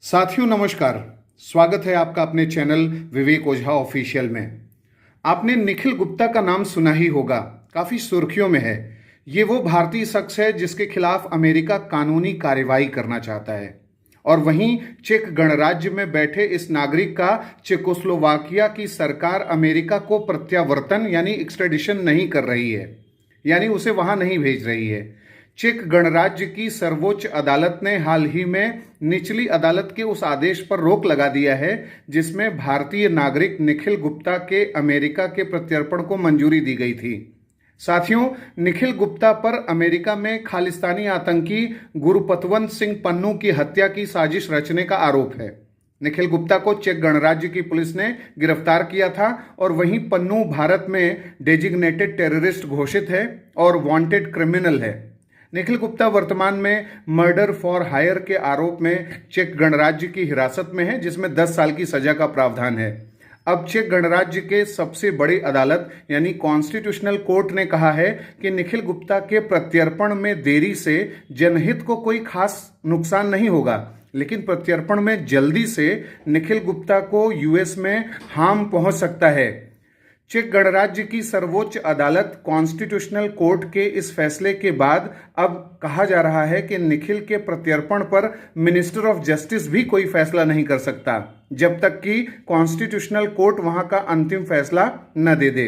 साथियों नमस्कार। स्वागत है आपका अपने चैनल विवेक ओझा ऑफिशियल में। आपने निखिल गुप्ता का नाम सुना ही होगा, काफी सुर्खियों में है। ये वो भारतीय शख्स है जिसके खिलाफ अमेरिका कानूनी कार्रवाई करना चाहता है और वहीं चेक गणराज्य में बैठे इस नागरिक का चेकोस्लोवाकिया की सरकार अमेरिका को प्रत्यावर्तन यानी एक्सट्रेडिशन नहीं कर रही है, यानी उसे वहां नहीं भेज रही है। चेक गणराज्य की सर्वोच्च अदालत ने हाल ही में निचली अदालत के उस आदेश पर रोक लगा दिया है जिसमें भारतीय नागरिक निखिल गुप्ता के अमेरिका के प्रत्यर्पण को मंजूरी दी गई थी। साथियों, निखिल गुप्ता पर अमेरिका में खालिस्तानी आतंकी गुरुपतवंत सिंह पन्नू की हत्या की साजिश रचने का आरोप है। निखिल गुप्ता को चेक गणराज्य की पुलिस ने गिरफ्तार किया था और वहीं पन्नू भारत में डेजिग्नेटेड टेररिस्ट घोषित है और वांटेड क्रिमिनल है। निखिल गुप्ता वर्तमान में मर्डर फॉर हायर के आरोप में चेक गणराज्य की हिरासत में है, जिसमें 10 साल की सजा का प्रावधान है। अब चेक गणराज्य के सबसे बड़ी अदालत यानी कॉन्स्टिट्यूशनल कोर्ट ने कहा है कि निखिल गुप्ता के प्रत्यर्पण में देरी से जनहित को कोई खास नुकसान नहीं होगा, लेकिन प्रत्यर्पण में जल्दी से निखिल गुप्ता को यूएस में हार्म पहुंच सकता है। चेक गणराज्य की सर्वोच्च अदालत कॉन्स्टिट्यूशनल कोर्ट के इस फैसले के बाद अब कहा जा रहा है कि निखिल के प्रत्यर्पण पर मिनिस्टर ऑफ जस्टिस भी कोई फैसला नहीं कर सकता जब तक कि कॉन्स्टिट्यूशनल कोर्ट वहां का अंतिम फैसला न दे दे।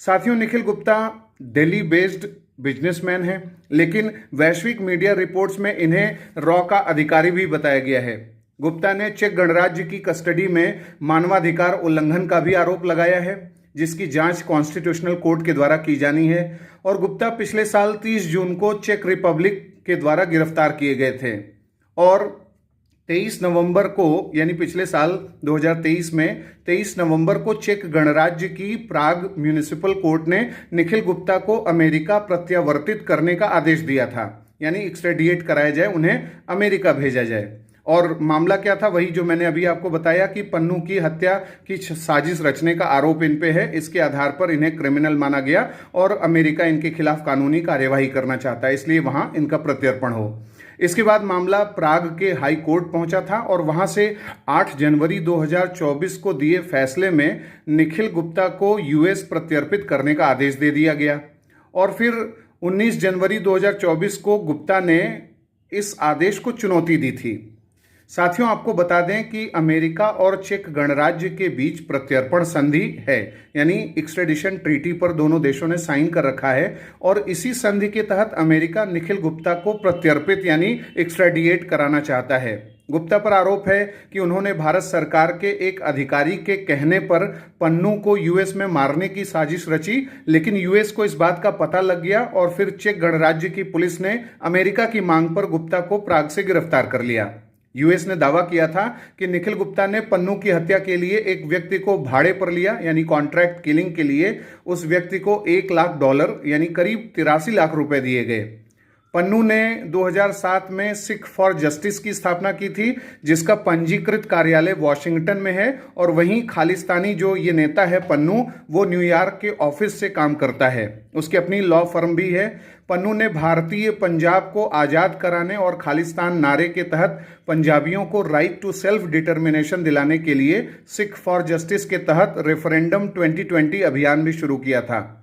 साथियों, निखिल गुप्ता दिल्ली बेस्ड बिजनेसमैन है, लेकिन वैश्विक मीडिया रिपोर्ट्स में इन्हें रॉ का अधिकारी भी बताया गया है। गुप्ता ने चेक गणराज्य की कस्टडी में मानवाधिकार उल्लंघन का भी आरोप लगाया है, जिसकी जांच कॉन्स्टिट्यूशनल कोर्ट के द्वारा की जानी है। और गुप्ता पिछले साल 30 जून को चेक रिपब्लिक के द्वारा गिरफ्तार किए गए थे और 23 नवंबर को यानी पिछले साल 2023 में 23 नवंबर को चेक गणराज्य की प्राग म्युनिसिपल कोर्ट ने निखिल गुप्ता को अमेरिका प्रत्यावर्तित करने का आदेश दिया था, यानी एक्सट्रेडिएट कराया जाए, उन्हें अमेरिका भेजा जाए। और मामला क्या था? वही जो मैंने अभी आपको बताया कि पन्नू की हत्या की साजिश रचने का आरोप इन पे है। इसके आधार पर इन्हें क्रिमिनल माना गया और अमेरिका इनके खिलाफ कानूनी कार्यवाही करना चाहता है, इसलिए वहां इनका प्रत्यर्पण हो। इसके बाद मामला प्राग के हाई कोर्ट पहुंचा था और वहां से 8 जनवरी 2024 को दिए फैसले में निखिल गुप्ता को यूएस प्रत्यर्पित करने का आदेश दे दिया गया। और फिर 19 जनवरी 2024 को गुप्ता ने इस आदेश को चुनौती दी थी। साथियों, आपको बता दें कि अमेरिका और चेक गणराज्य के बीच प्रत्यर्पण संधि है, यानी एक्सट्रेडिशन ट्रीटी पर दोनों देशों ने साइन कर रखा है और इसी संधि के तहत अमेरिका निखिल गुप्ता को प्रत्यर्पित यानी एक्सट्रेडिएट कराना चाहता है। गुप्ता पर आरोप है कि उन्होंने भारत सरकार के एक अधिकारी के कहने पर पन्नू को यूएस में मारने की साजिश रची, लेकिन यूएस को इस बात का पता लग गया और फिर चेक गणराज्य की पुलिस ने अमेरिका की मांग पर गुप्ता को प्राग से गिरफ्तार कर लिया। यूएस ने दावा किया था कि निखिल गुप्ता ने पन्नू की हत्या के लिए एक व्यक्ति को भाड़े पर लिया, यानी कॉन्ट्रैक्ट किलिंग के लिए उस व्यक्ति को $1 लाख यानी करीब 83 लाख रुपए दिए गए। पन्नू ने 2007 में सिख फॉर जस्टिस की स्थापना की थी, जिसका पंजीकृत कार्यालय वॉशिंगटन में है और वहीं खालिस्तानी जो ये नेता है पन्नू, वो न्यूयॉर्क के ऑफिस से काम करता है। उसकी अपनी लॉ फर्म भी है। पन्नू ने भारतीय पंजाब को आज़ाद कराने और खालिस्तान नारे के तहत पंजाबियों को राइट टू सेल्फ डिटर्मिनेशन दिलाने के लिए सिख फॉर जस्टिस के तहत रेफरेंडम 2020 अभियान भी शुरू किया था।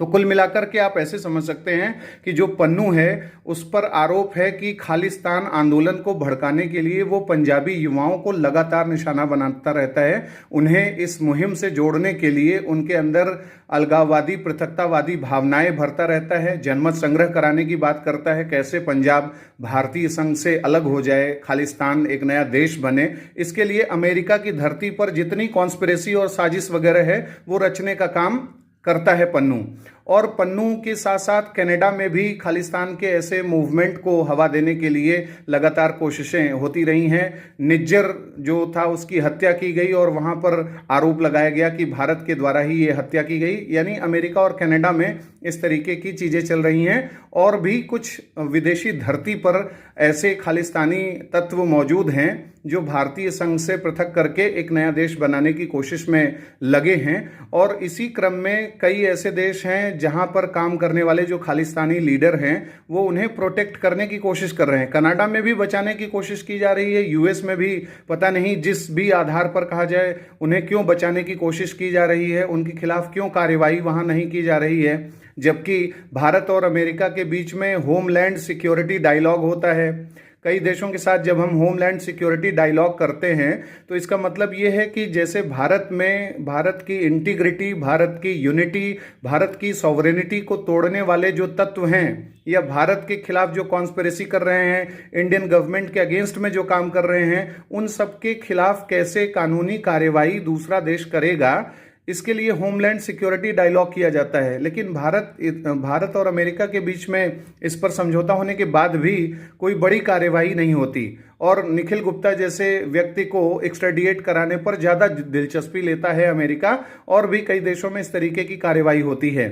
तो कुल मिलाकर के आप ऐसे समझ सकते हैं कि जो पन्नू है उस पर आरोप है कि खालिस्तान आंदोलन को भड़काने के लिए वो पंजाबी युवाओं को लगातार निशाना बनाता रहता है, उन्हें इस मुहिम से जोड़ने के लिए उनके अंदर अलगाववादी पृथकतावादी भावनाएं भरता रहता है, जनमत संग्रह कराने की बात करता है, कैसे पंजाब भारतीय संघ से अलग हो जाए, खालिस्तान एक नया देश बने। इसके लिए अमेरिका की धरती पर जितनी कॉन्स्पिरेसी और साजिश वगैरह है वो रचने का काम करता है पन्नू। और पन्नू के साथ साथ कनाडा में भी खालिस्तान के ऐसे मूवमेंट को हवा देने के लिए लगातार कोशिशें होती रही हैं। निज्जर जो था उसकी हत्या की गई और वहां पर आरोप लगाया गया कि भारत के द्वारा ही ये हत्या की गई, यानी अमेरिका और कनाडा में इस तरीके की चीज़ें चल रही हैं। और भी कुछ विदेशी धरती पर ऐसे खालिस्तानी तत्व मौजूद हैं जो भारतीय संघ से पृथक करके एक नया देश बनाने की कोशिश में लगे हैं। और इसी क्रम में कई ऐसे देश हैं जहां पर काम करने वाले जो खालिस्तानी लीडर हैं वो उन्हें प्रोटेक्ट करने की कोशिश कर रहे हैं। कनाडा में भी बचाने की कोशिश की जा रही है, यूएस में भी पता नहीं जिस भी आधार पर कहा जाए उन्हें क्यों बचाने की कोशिश की जा रही है, उनके खिलाफ क्यों कार्रवाई वहां नहीं की जा रही है, जबकि भारत और अमेरिका के बीच में होमलैंड सिक्योरिटी डायलॉग होता है। कई देशों के साथ जब हम होमलैंड सिक्योरिटी डायलॉग करते हैं तो इसका मतलब ये है कि जैसे भारत में भारत की इंटीग्रिटी, भारत की यूनिटी, भारत की सॉवरेनिटी को तोड़ने वाले जो तत्व हैं या भारत के खिलाफ जो कॉन्स्पिरेसी कर रहे हैं, इंडियन गवर्नमेंट के अगेंस्ट में जो काम कर रहे हैं, उन सब के खिलाफ कैसे कानूनी कार्यवाही दूसरा देश करेगा, इसके लिए होमलैंड सिक्योरिटी डायलॉग किया जाता है। लेकिन भारत और अमेरिका के बीच में इस पर समझौता होने के बाद भी कोई बड़ी कार्यवाही नहीं होती और निखिल गुप्ता जैसे व्यक्ति को एक्स्ट्राडिएट कराने पर ज़्यादा दिलचस्पी लेता है अमेरिका, और भी कई देशों में इस तरीके की कार्यवाही होती है।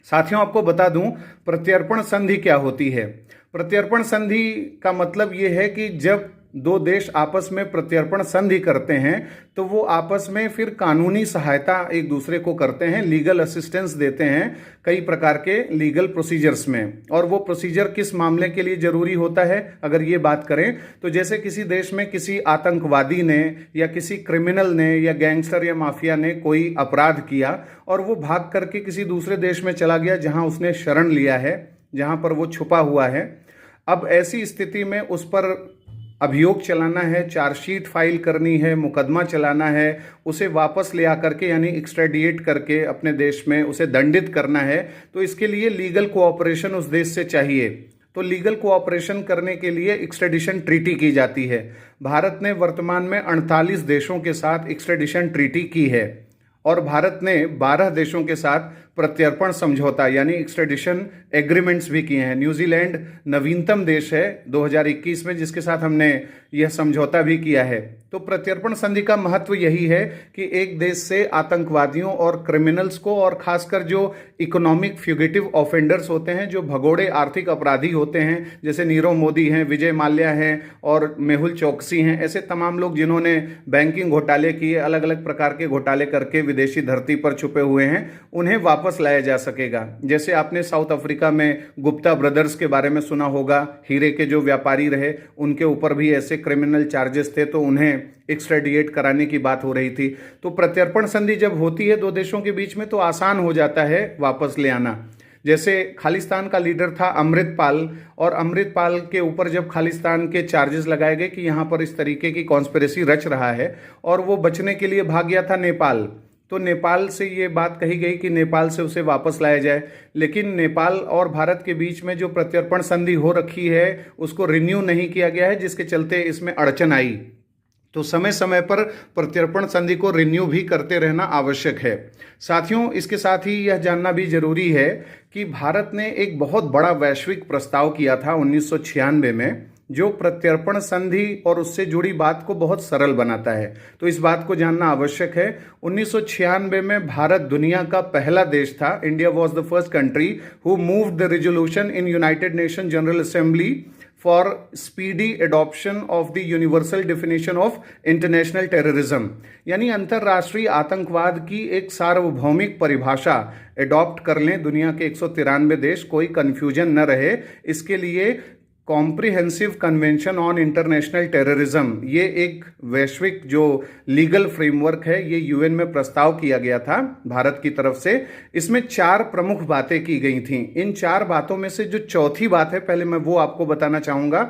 साथियों, आपको बता दूं प्रत्यर्पण संधि क्या होती है। प्रत्यर्पण संधि का मतलब ये है कि जब दो देश आपस में प्रत्यर्पण संधि करते हैं तो वो आपस में फिर कानूनी सहायता एक दूसरे को करते हैं, लीगल असिस्टेंस देते हैं कई प्रकार के लीगल प्रोसीजर्स में। और वो प्रोसीजर किस मामले के लिए जरूरी होता है अगर ये बात करें तो जैसे किसी देश में किसी आतंकवादी ने या किसी क्रिमिनल ने या गैंगस्टर या माफिया ने कोई अपराध किया और वो भाग करके किसी दूसरे देश में चला गया जहां उसने शरण लिया है, जहां पर वो छुपा हुआ है। अब ऐसी स्थिति में उस पर अभियोग चलाना है, चार्जशीट फाइल करनी है, मुकदमा चलाना है, उसे वापस ले आकर के यानी एक्स्ट्राडिएट करके अपने देश में उसे दंडित करना है, तो इसके लिए लीगल कोऑपरेशन उस देश से चाहिए। तो लीगल कोऑपरेशन करने के लिए एक्स्ट्रेडिशन ट्रीटी की जाती है। भारत ने वर्तमान में 48 देशों के साथ एक्स्ट्रेडिशन ट्रीटी की है और भारत ने 12 देशों के साथ प्रत्यर्पण समझौता यानी एक्स्ट्रेडिशन एग्रीमेंट्स भी किए हैं। न्यूजीलैंड नवीनतम देश है 2021 में जिसके साथ हमने यह समझौता भी किया है। तो प्रत्यर्पण संधि का महत्व यही है कि एक देश से आतंकवादियों और क्रिमिनल्स को, और खासकर जो इकोनॉमिक फ्यूगिटिव ऑफेंडर्स होते हैं, जो भगोड़े आर्थिक अपराधी होते हैं, जैसे नीरव मोदी हैं, विजय माल्या हैं और मेहुल चोकसी हैं, ऐसे तमाम लोग जिन्होंने बैंकिंग घोटाले किए, अलग अलग प्रकार के घोटाले करके विदेशी धरती पर छुपे हुए हैं, उन्हें वापस लाया जा सकेगा। जैसे आपने साउथ अफ्रीका में गुप्ता ब्रदर्स के बारे में सुना होगा, हीरे के जो व्यापारी रहे उनके ऊपर भी ऐसे क्रिमिनल चार्जेस थे, तो उन्हें एक्स्ट्राडिएट कराने की बात हो रही थी। तो प्रत्यर्पण संधि जब होती है दो देशों के बीच में तो आसान हो जाता है वापस ले आना। जैसे खालिस्तान का लीडर था अमृतपाल, और अमृतपाल के ऊपर जब खालिस्तान के चार्जेस लगाए गए कि यहां पर इस तरीके की कॉन्स्पिरेसी रच रहा है और वो बचने के लिए भाग गया था नेपाल, तो नेपाल से ये बात कही गई कि नेपाल से उसे वापस लाया जाए। लेकिन नेपाल और भारत के बीच में जो प्रत्यर्पण संधि हो रखी है उसको रिन्यू नहीं किया गया है, जिसके चलते इसमें अड़चन आई। तो समय समय पर प्रत्यर्पण संधि को रिन्यू भी करते रहना आवश्यक है। साथियों, इसके साथ ही यह जानना भी जरूरी है कि भारत ने एक बहुत बड़ा वैश्विक प्रस्ताव किया था 1996 में, जो प्रत्यर्पण संधि और उससे जुड़ी बात को बहुत सरल बनाता है। तो इस बात को जानना आवश्यक है। 1996 में भारत दुनिया का पहला देश था, India was the first country who moved the resolution in United nation general assembly for speedy adoption of the universal definition of international terrorism, यानी अंतर्राष्ट्रीय आतंकवाद की एक सार्वभौमिक परिभाषा एडॉप्ट कर लें दुनिया के 193 देश, कोई कंफ्यूजन न रहे। इसके लिए comprehensive convention on international terrorism, ये एक वैश्विक जो लीगल फ्रेमवर्क है, ये यूएन में प्रस्ताव किया गया था भारत की तरफ से। इसमें 4 प्रमुख बातें की गई थीं। इन 4 बातों में से जो चौथी बात है, पहले मैं वो आपको बताना चाहूंगा।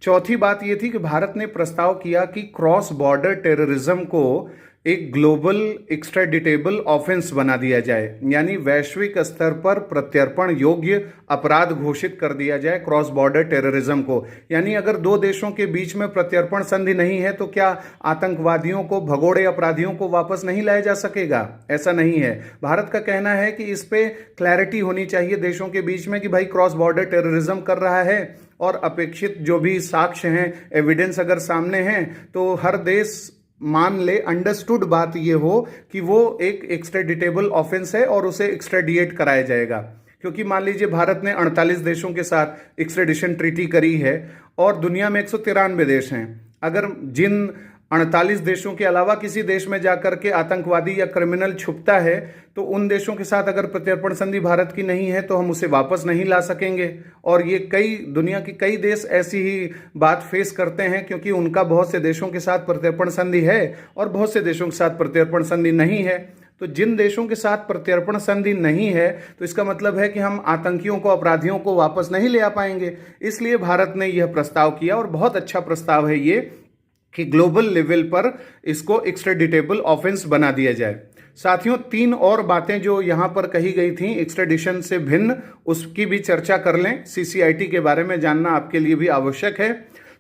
चौथी बात ये थी कि भारत ने प्रस्ताव किया कि क्रॉस बॉर्डर टेररिज्म को एक ग्लोबल एक्स्ट्राडिटेबल ऑफेंस बना दिया जाए, यानी वैश्विक स्तर पर प्रत्यर्पण योग्य अपराध घोषित कर दिया जाए क्रॉस बॉर्डर टेररिज्म को। यानी अगर दो देशों के बीच में प्रत्यर्पण संधि नहीं है तो क्या आतंकवादियों को, भगोड़े अपराधियों को वापस नहीं लाया जा सकेगा? ऐसा नहीं है। भारत का कहना है कि इस पे क्लैरिटी होनी चाहिए देशों के बीच में कि भाई क्रॉस बॉर्डर टेररिज्म कर रहा है और अपेक्षित जो भी साक्ष्य हैं, एविडेंस अगर सामने हैं, तो हर देश मान ले, अंडरस्टूड बात ये हो कि वो एक एक्स्ट्राडिटेबल ऑफेंस है और उसे एक्स्ट्राडिएट कराया जाएगा। क्योंकि मान लीजिए भारत ने 48 देशों के साथ एक्स्ट्राडिशन ट्रीटी करी है और दुनिया में 193 देश हैं। अगर जिन 48 देशों के अलावा किसी देश में जाकर के आतंकवादी या क्रिमिनल छुपता है तो उन देशों के साथ अगर प्रत्यर्पण संधि भारत की नहीं है तो हम उसे वापस नहीं ला सकेंगे। और ये दुनिया के कई देश ऐसी ही बात फेस करते हैं, क्योंकि उनका बहुत से देशों के साथ प्रत्यर्पण संधि है और बहुत से देशों के साथ प्रत्यर्पण संधि नहीं है। तो जिन देशों के साथ प्रत्यर्पण संधि नहीं है तो इसका मतलब है कि हम आतंकियों को, अपराधियों को वापस नहीं ले आ पाएंगे। इसलिए भारत ने यह प्रस्ताव किया और बहुत अच्छा प्रस्ताव है ये कि ग्लोबल लेवल पर इसको एक्स्ट्राडिटेबल ऑफेंस बना दिया जाए। साथियों, 3 और बातें जो यहां पर कही गई थी एक्स्ट्राडिशन से भिन्न, उसकी भी चर्चा कर लें। सीसीआईटी के बारे में जानना आपके लिए भी आवश्यक है।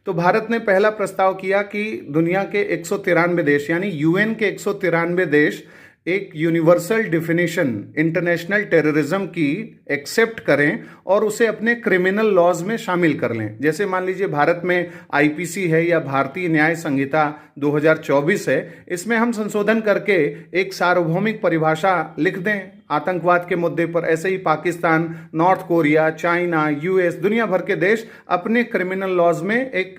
तो भारत ने पहला प्रस्ताव किया कि दुनिया के 193 देश यानी यूएन के 193 देश एक यूनिवर्सल डिफिनेशन इंटरनेशनल टेररिज्म की एक्सेप्ट करें और उसे अपने क्रिमिनल लॉज में शामिल कर लें। जैसे मान लीजिए भारत में आईपीसी है या भारतीय न्याय संहिता 2024 है, इसमें हम संशोधन करके एक सार्वभौमिक परिभाषा लिख दें आतंकवाद के मुद्दे पर। ऐसे ही Pakistan, North Korea, China, US, दुनिया भर के देश अपने क्रिमिनल लॉज में एक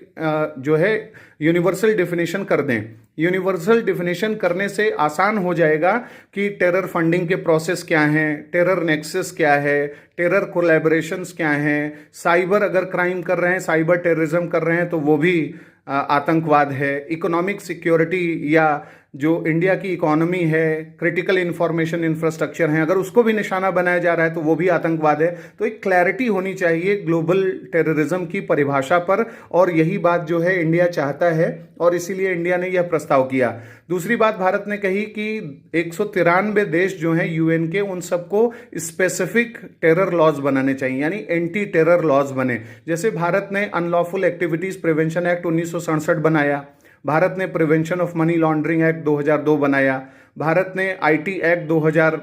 जो है यूनिवर्सल डिफिनेशन कर दें। यूनिवर्सल डिफिनेशन करने से आसान हो जाएगा कि टेरर फंडिंग के प्रोसेस क्या हैं, टेरर नेक्सस क्या है, टेरर कोलैबोरेशंस क्या हैं, साइबर अगर क्राइम कर रहे हैं, साइबर टेररिज्म कर रहे हैं तो वो भी आतंकवाद है। इकोनॉमिक सिक्योरिटी या जो इंडिया की इकोनॉमी है, क्रिटिकल इंफॉर्मेशन इंफ्रास्ट्रक्चर है, अगर उसको भी निशाना बनाया जा रहा है तो वो भी आतंकवाद है। तो एक क्लैरिटी होनी चाहिए ग्लोबल टेररिज्म की परिभाषा पर, और यही बात जो है इंडिया चाहता है और इसीलिए इंडिया ने यह प्रस्ताव किया। दूसरी बात भारत ने कही कि 193 देश जो हैं यूएन के, उन सबको स्पेसिफिक टेरर लॉज बनाने चाहिए, यानी एंटी टेरर लॉज बने। जैसे भारत ने अनलॉफुल एक्टिविटीज प्रिवेंशन एक्ट 1967 बनाया, भारत ने prevention of money laundering act 2002 बनाया, भारत ने आईटी एक्ट 2000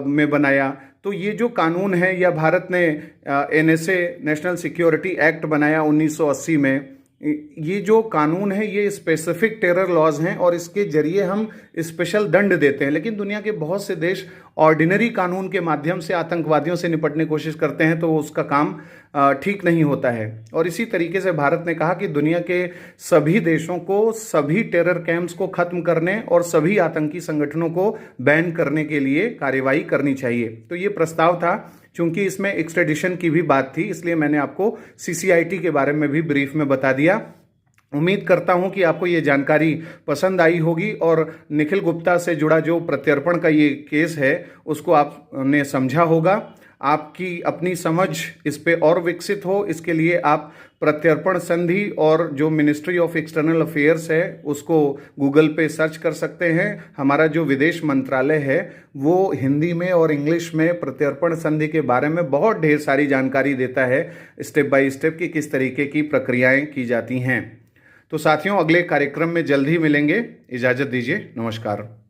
में बनाया। तो ये जो कानून है, या भारत ने एनएसए नेशनल सिक्योरिटी एक्ट बनाया 1980 में, ये जो कानून है ये स्पेसिफिक टेरर लॉज हैं और इसके जरिए हम स्पेशल दंड देते हैं। लेकिन दुनिया के बहुत से देश ऑर्डिनरी कानून के माध्यम से आतंकवादियों से निपटने की कोशिश करते हैं, तो उसका काम ठीक नहीं होता है। और इसी तरीके से भारत ने कहा कि दुनिया के सभी देशों को सभी टेरर कैंप्स को खत्म करने और सभी आतंकी संगठनों को बैन करने के लिए कार्रवाई करनी चाहिए। तो ये प्रस्ताव था। चूंकि इसमें एक्स्ट्रेडिशन की भी बात थी, इसलिए मैंने आपको सीसीआईटी के बारे में भी ब्रीफ में बता दिया। उम्मीद करता हूं कि आपको ये जानकारी पसंद आई होगी और निखिल गुप्ता से जुड़ा जो प्रत्यर्पण का ये केस है उसको आपने समझा होगा। आपकी अपनी समझ इस पे और विकसित हो, इसके लिए आप प्रत्यर्पण संधि और जो मिनिस्ट्री ऑफ एक्सटर्नल अफेयर्स है उसको गूगल पे सर्च कर सकते हैं। हमारा जो विदेश मंत्रालय है वो हिंदी में और इंग्लिश में प्रत्यर्पण संधि के बारे में बहुत ढेर सारी जानकारी देता है, स्टेप बाय स्टेप की किस तरीके की प्रक्रियाएं की जाती हैं। तो साथियों, अगले कार्यक्रम में जल्द ही मिलेंगे। इजाज़त दीजिए, नमस्कार।